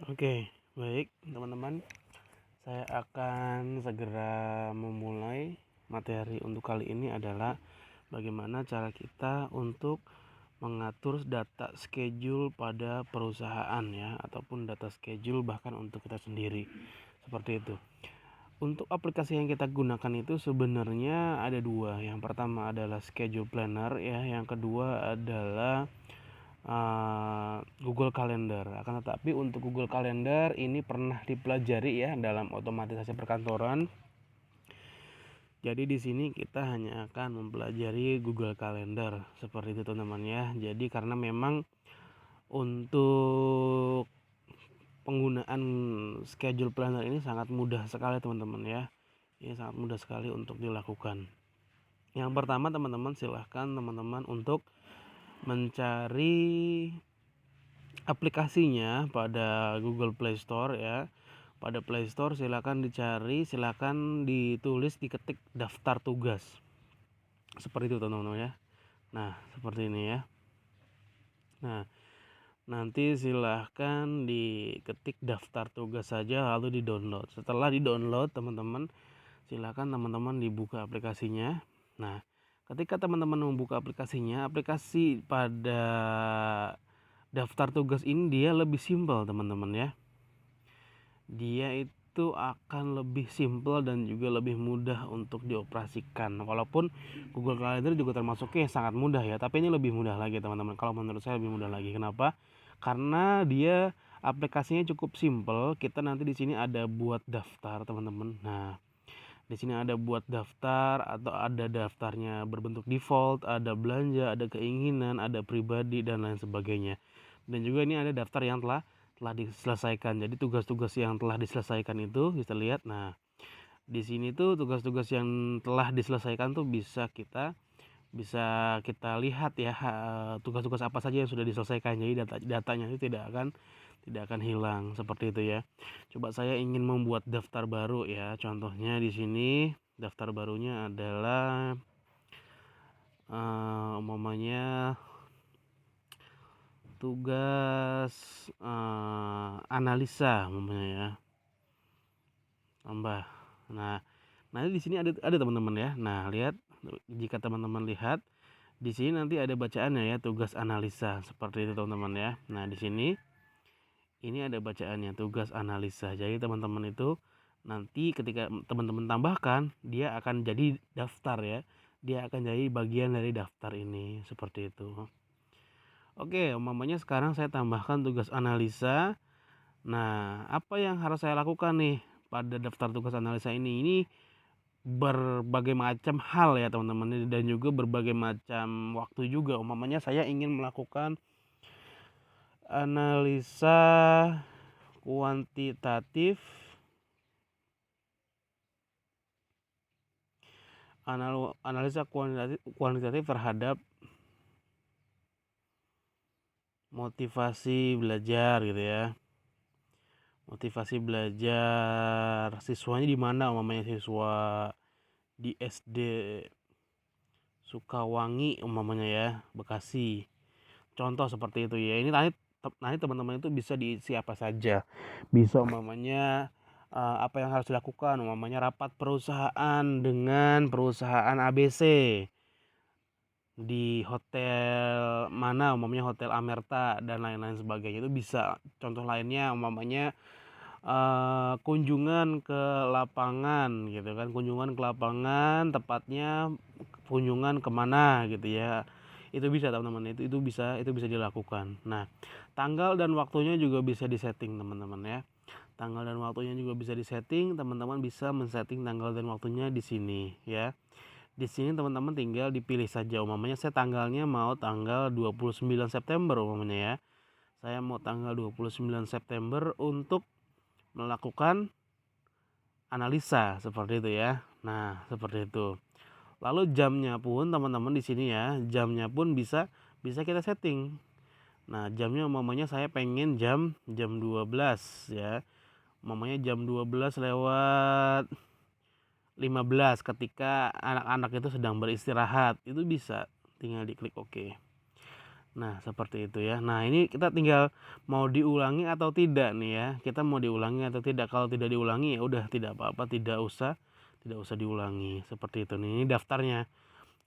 Oke, baik teman-teman. Saya akan segera memulai materi untuk kali ini adalah bagaimana cara kita untuk mengatur data schedule pada perusahaan ya, ataupun data schedule bahkan untuk kita sendiri. Seperti itu. Untuk aplikasi yang kita gunakan itu sebenarnya ada dua. Yang pertama adalah schedule planner ya, yang kedua adalah Google Calendar. Akan tetapi untuk Google Calendar ini pernah dipelajari ya dalam otomatisasi perkantoran. Jadi di sini kita hanya akan mempelajari Google Calendar seperti itu teman-teman ya. Jadi karena memang untuk penggunaan schedule planner ini sangat mudah sekali teman-teman ya. Ini sangat mudah sekali untuk dilakukan. Yang pertama teman-teman, silahkan teman-teman untuk mencari aplikasinya pada Google Play Store ya. Pada Play Store silakan dicari, silakan ditulis, diketik daftar tugas. Seperti itu teman-teman ya. Nah, seperti ini ya. Nah, nanti silahkan diketik daftar tugas saja lalu di-download. Setelah di-download teman-teman, silahkan teman-teman dibuka aplikasinya. Nah, ketika teman-teman membuka aplikasinya, aplikasi pada daftar tugas ini dia lebih simpel teman-teman ya. Dia itu akan lebih simpel dan juga lebih mudah untuk dioperasikan. Walaupun Google Calendar juga termasuknya sangat mudah ya, tapi ini lebih mudah lagi teman-teman. Kalau menurut saya lebih mudah lagi. Kenapa? Karena dia aplikasinya cukup simpel. Kita nanti di sini ada buat daftar teman-teman. Nah, di sini ada buat daftar atau ada daftarnya berbentuk default, ada belanja, ada keinginan, ada pribadi dan lain sebagainya. Dan juga ini ada daftar yang telah diselesaikan. Jadi tugas-tugas yang telah diselesaikan itu bisa lihat. Nah, di sini tuh tugas-tugas yang telah diselesaikan tuh bisa kita lihat ya, tugas-tugas apa saja yang sudah diselesaikan. Jadi datanya itu tidak akan hilang seperti itu ya. Coba saya ingin membuat daftar baru ya. Contohnya di sini daftar barunya adalah umpamanya tugas analisa umpamanya ya. Tambah. Nah, nanti di sini ada teman-teman ya. Nah, lihat, jika teman-teman lihat di sini nanti ada bacaannya ya, tugas analisa seperti itu teman-teman ya. Nah, di sini ini ada bacaannya, tugas analisa. Jadi teman-teman itu nanti ketika teman-teman tambahkan, dia akan jadi daftar ya. Dia akan jadi bagian dari daftar ini seperti itu. Oke, umpamanya sekarang saya tambahkan tugas analisa. Nah, apa yang harus saya lakukan nih pada daftar tugas analisa ini? Ini berbagai macam hal ya teman-teman, dan juga berbagai macam waktu juga. Umpamanya saya ingin melakukan analisa kuantitatif, analisa kuantitatif terhadap motivasi belajar gitu ya. Motivasi belajar siswanya di mana, umpamanya siswa di SD Sukawangi umpamanya ya, Bekasi. Contoh seperti itu ya. Ini nanti teman-teman itu bisa diisi apa saja. Bisa umpamanya apa yang harus dilakukan, umpamanya rapat perusahaan dengan perusahaan ABC di hotel mana, umpamanya hotel Amerta dan lain-lain sebagainya. Itu bisa. Contoh lainnya umpamanya kunjungan ke lapangan gitu kan, kunjungan ke lapangan, tepatnya kunjungan kemana gitu ya. Itu bisa teman-teman, itu bisa dilakukan. Nah, tanggal dan waktunya juga bisa disetting teman-teman ya. Tanggal dan waktunya juga bisa disetting. Teman-teman bisa men-setting tanggal dan waktunya di sini ya. Di sini teman-teman tinggal dipilih saja. Umpamanya saya tanggalnya mau tanggal 29 September umpamanya ya. Saya mau tanggal 29 September untuk melakukan analisa seperti itu ya. Nah, seperti itu. Lalu jamnya pun teman-teman di sini ya, jamnya pun bisa kita setting. Nah, jamnya umpamanya saya pengen jam 12 ya. Umpamanya jam 12 lewat 15 ketika anak-anak itu sedang beristirahat. Itu bisa, tinggal diklik oke. Nah, seperti itu ya. Nah, ini kita tinggal mau diulangi atau tidak nih ya. Kita mau diulangi atau tidak. Kalau tidak diulangi ya udah tidak apa-apa, tidak usah diulangi. Seperti itu nih. Ini daftarnya.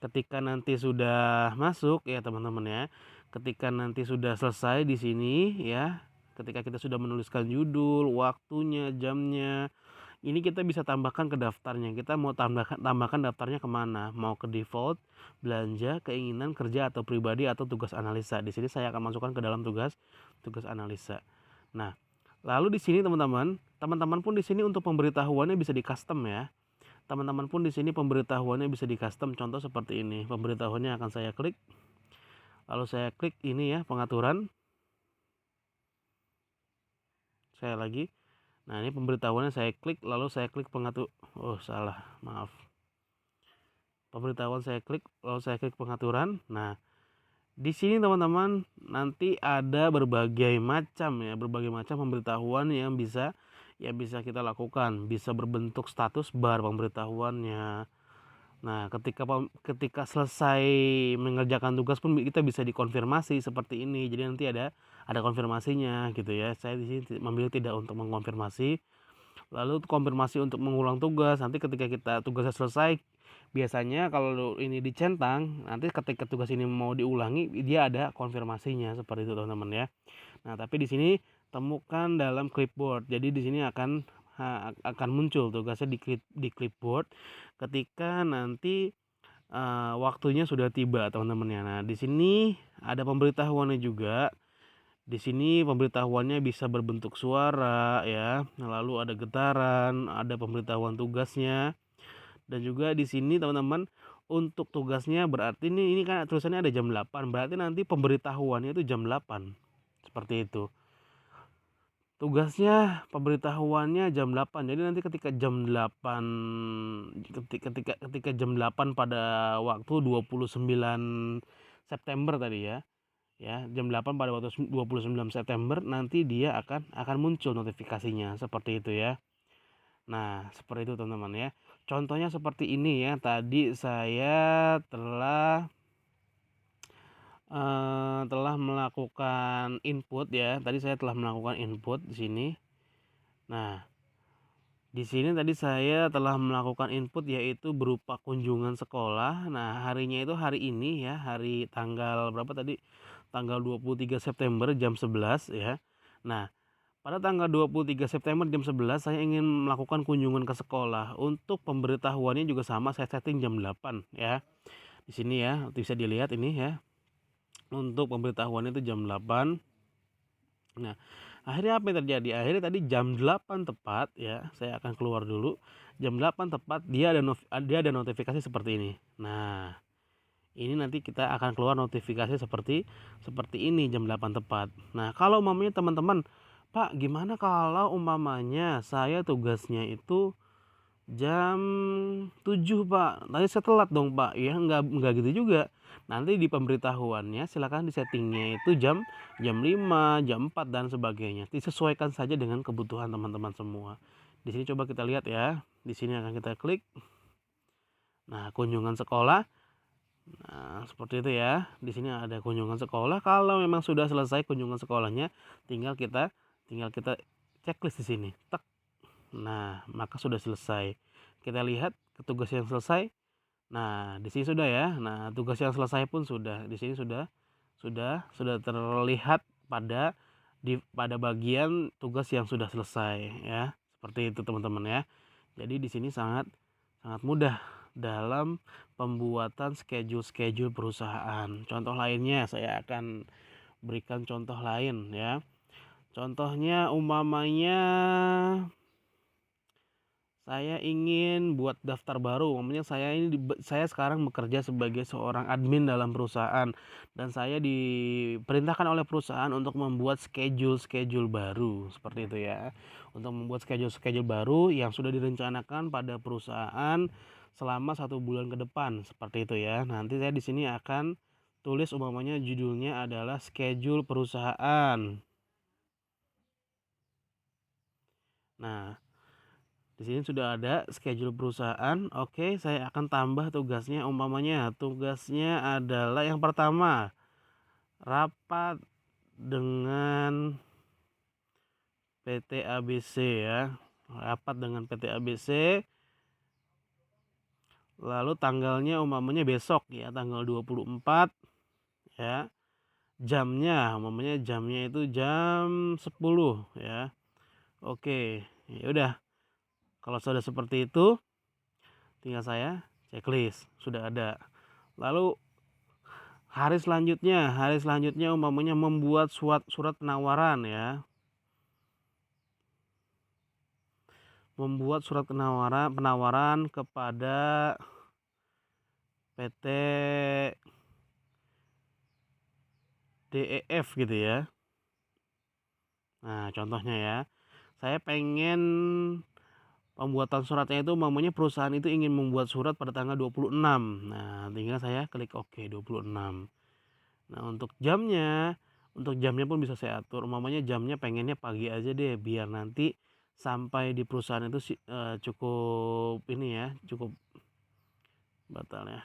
Ketika nanti sudah masuk ya teman-teman ya. Ketika nanti sudah selesai di sini ya. Ketika kita sudah menuliskan judul, waktunya, jamnya, ini kita bisa tambahkan ke daftarnya. Kita mau tambahkan daftarnya kemana? Mau ke default, belanja, keinginan, kerja atau pribadi atau tugas analisa. Di sini saya akan masukkan ke dalam tugas analisa. Nah, lalu di sini teman-teman pun di sini untuk pemberitahuannya bisa di custom ya. Teman-teman pun di sini pemberitahuannya bisa di custom. Contoh seperti ini. Pemberitahuannya akan saya klik. Lalu saya klik ini ya, pengaturan. Saya lagi. Nah, ini pemberitahuannya saya klik, lalu saya klik pengatur. Oh, salah. Maaf. Pemberitahuan saya klik, lalu saya klik pengaturan. Nah, di sini teman-teman nanti ada berbagai macam pemberitahuan yang bisa kita lakukan. Bisa berbentuk status bar pemberitahuannya. Nah, ketika selesai mengerjakan tugas pun kita bisa dikonfirmasi seperti ini. Jadi nanti ada konfirmasinya gitu ya. Saya di sini memilih tidak untuk mengkonfirmasi. Lalu konfirmasi untuk mengulang tugas. Nanti ketika kita tugasnya selesai, biasanya kalau ini dicentang, nanti ketika tugas ini mau diulangi, dia ada konfirmasinya seperti itu teman-teman ya. Nah, tapi di sini temukan dalam clipboard. Jadi di sini akan muncul tugasnya di clipboard ketika nanti waktunya sudah tiba teman-teman ya. Nah, di sini ada pemberitahuannya juga. Di sini pemberitahuannya bisa berbentuk suara ya. Lalu ada getaran, ada pemberitahuan tugasnya. Dan juga di sini teman-teman untuk tugasnya berarti ini kan tulisannya ada jam 8. Berarti nanti pemberitahuannya itu jam 8. Seperti itu. Tugasnya pemberitahuannya jam 8. Jadi nanti ketika jam 8 ketika jam 8 pada waktu 29 September tadi ya. Ya, jam 8 pada waktu 29 September nanti dia akan muncul notifikasinya seperti itu ya. Nah, seperti itu teman-teman ya. Contohnya seperti ini ya. Tadi saya telah melakukan input ya. Tadi saya telah melakukan input di sini. Nah, di sini tadi saya telah melakukan input yaitu berupa kunjungan sekolah. Nah, harinya itu hari ini ya, hari tanggal berapa tadi? Tanggal 23 September jam 11 ya. Nah, pada tanggal 23 September jam 11 saya ingin melakukan kunjungan ke sekolah. Untuk pemberitahuannya juga sama, saya setting jam 8 ya. Di sini ya, bisa dilihat ini ya. Untuk pemberitahuannya itu jam 8. Nah, akhirnya apa yang terjadi? Akhirnya tadi jam 8 tepat ya, saya akan keluar dulu. Jam 8 tepat dia ada notifikasi seperti ini. Nah, ini nanti kita akan keluar notifikasi seperti ini jam 8 tepat. Nah, kalau umpamanya teman-teman, Pak, gimana kalau umpamanya saya tugasnya itu jam 7 Pak, nanti saya telat dong Pak. Ya enggak gitu juga. Nanti di pemberitahuannya silakan disettingnya itu jam 5, jam 4 dan sebagainya. Disesuaikan saja dengan kebutuhan teman-teman semua. Di sini coba kita lihat ya. Di sini akan kita klik. Nah, kunjungan sekolah. Nah, seperti itu ya. Di sini ada kunjungan sekolah. Kalau memang sudah selesai kunjungan sekolahnya, tinggal kita checklist di sini. Tek. Nah, maka sudah selesai. Kita lihat tugas yang selesai. Nah, di sini sudah ya. Nah, tugas yang selesai pun sudah. Di sini sudah terlihat pada bagian tugas yang sudah selesai ya. Seperti itu teman-teman ya. Jadi di sini sangat mudah dalam pembuatan schedule perusahaan. Contoh lainnya saya akan berikan contoh lain ya. Contohnya umpamanya saya ingin buat daftar baru. Umpamanya saya sekarang bekerja sebagai seorang admin dalam perusahaan dan saya diperintahkan oleh perusahaan untuk membuat schedule baru seperti itu ya. Untuk membuat schedule baru yang sudah direncanakan pada perusahaan selama 1 bulan ke depan seperti itu ya. Nanti saya di sini akan tulis umpamanya judulnya adalah schedule perusahaan. Nah, di sini sudah ada schedule perusahaan. Oke, saya akan tambah tugasnya. Umpamanya tugasnya adalah yang pertama, rapat dengan PT ABC ya. Rapat dengan PT ABC. Lalu tanggalnya umpamanya besok ya, tanggal 24 ya. Jamnya itu jam 10 ya. Oke, ya udah. Kalau sudah seperti itu, tinggal saya checklist, sudah ada. Lalu hari selanjutnya umpamanya membuat surat penawaran ya. Membuat surat penawaran kepada PT DEF gitu ya. Nah, contohnya ya. Saya pengen pembuatan suratnya itu umpamanya perusahaan itu ingin membuat surat pada tanggal 26. Nah, tinggal saya klik OK 26. Nah, untuk jamnya pun bisa saya atur. Umpamanya jamnya pengennya pagi aja deh biar nanti sampai di perusahaan itu cukup ini ya, cukup batal ya.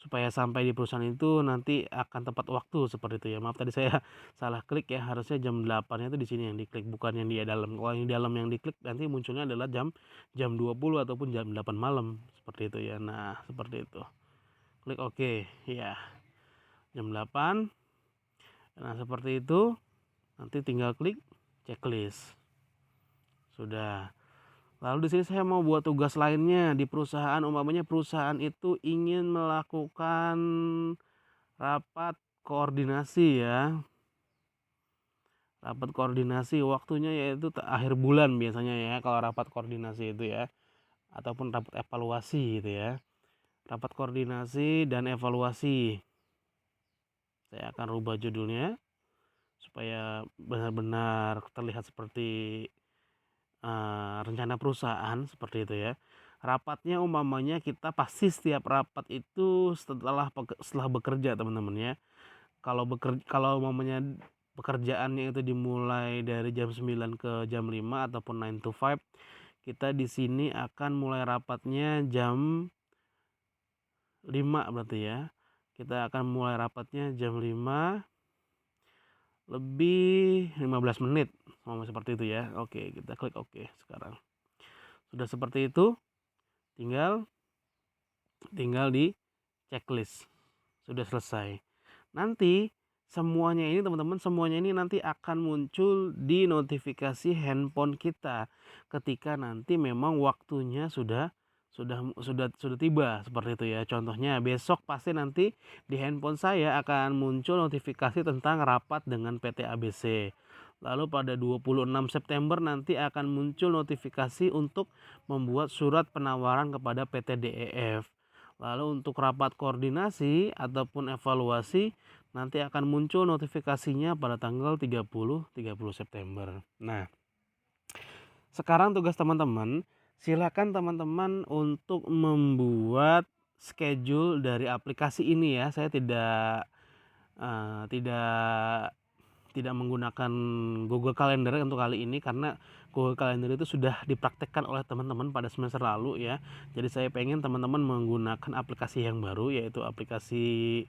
Supaya sampai di perusahaan itu nanti akan tepat waktu seperti itu ya. Maaf tadi saya salah klik ya, harusnya jam 8-nya itu di sini yang diklik bukan yang di dalam. Kalau yang di dalam yang diklik nanti munculnya adalah jam 20 ataupun jam 8 malam seperti itu ya. Nah, seperti itu. Klik OK ya. Jam 8. Nah, seperti itu. Nanti tinggal klik checklist. Sudah. Lalu di sini saya mau buat tugas lainnya di perusahaan, umpamanya perusahaan itu ingin melakukan rapat koordinasi ya. Rapat koordinasi waktunya yaitu akhir bulan biasanya ya kalau rapat koordinasi itu ya. Ataupun rapat evaluasi gitu ya. Rapat koordinasi dan evaluasi. Saya akan rubah judulnya supaya benar-benar terlihat seperti rencana perusahaan seperti itu ya. Rapatnya umpamanya kita pasti setiap rapat itu setelah bekerja teman-teman ya. Kalau umpamanya pekerjaannya itu dimulai dari jam 9 ke jam 5 ataupun 9 to 5, kita di sini akan mulai rapatnya jam 5 berarti ya. Kita akan mulai rapatnya jam 5 lebih 15 menit. Seperti itu ya. Oke, kita klik OK sekarang. Sudah seperti itu, tinggal di checklist. Sudah selesai. Nanti semuanya ini nanti akan muncul di notifikasi handphone kita ketika nanti memang waktunya sudah tiba seperti itu ya. Contohnya besok pasti nanti di handphone saya akan muncul notifikasi tentang rapat dengan PT ABC. Lalu pada 26 September nanti akan muncul notifikasi untuk membuat surat penawaran kepada PT DEF. Lalu untuk rapat koordinasi ataupun evaluasi nanti akan muncul notifikasinya pada tanggal 30 September. Nah, sekarang tugas teman-teman, silakan teman-teman untuk membuat schedule dari aplikasi ini ya. Saya tidak menggunakan Google Calendar untuk kali ini karena Google Calendar itu sudah dipraktekkan oleh teman-teman pada semester lalu ya. Jadi saya pengen teman-teman menggunakan aplikasi yang baru yaitu aplikasi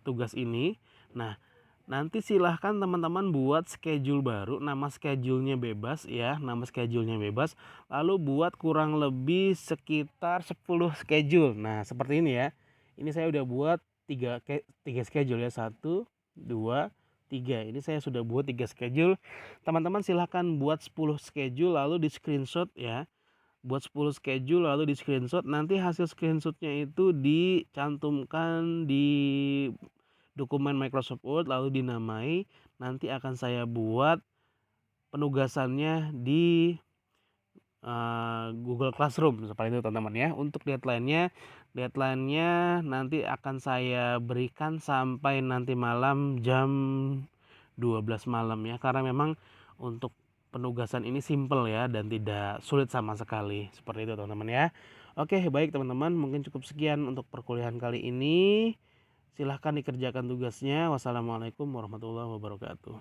tugas ini. Nah, nanti silahkan teman-teman buat schedule baru, nama schedule-nya bebas ya, lalu buat kurang lebih sekitar 10 schedule. Nah, seperti ini ya. Ini saya udah buat 3 schedule ya, 1, 2, 3. Ini saya sudah buat 3 schedule. Teman-teman silahkan buat 10 schedule lalu di screenshot ya. Buat 10 schedule lalu di screenshot, nanti hasil screenshotnya itu dicantumkan di dokumen Microsoft Word lalu dinamai. Nanti akan saya buat penugasannya di Google Classroom seperti itu teman-teman ya. Untuk deadline-nya nanti akan saya berikan sampai nanti malam jam 12 malam ya, karena memang untuk penugasan ini simple ya dan tidak sulit sama sekali seperti itu teman-teman ya. Oke, baik teman-teman, mungkin cukup sekian untuk perkuliahan kali ini. Silahkan dikerjakan tugasnya. Wassalamualaikum warahmatullahi wabarakatuh.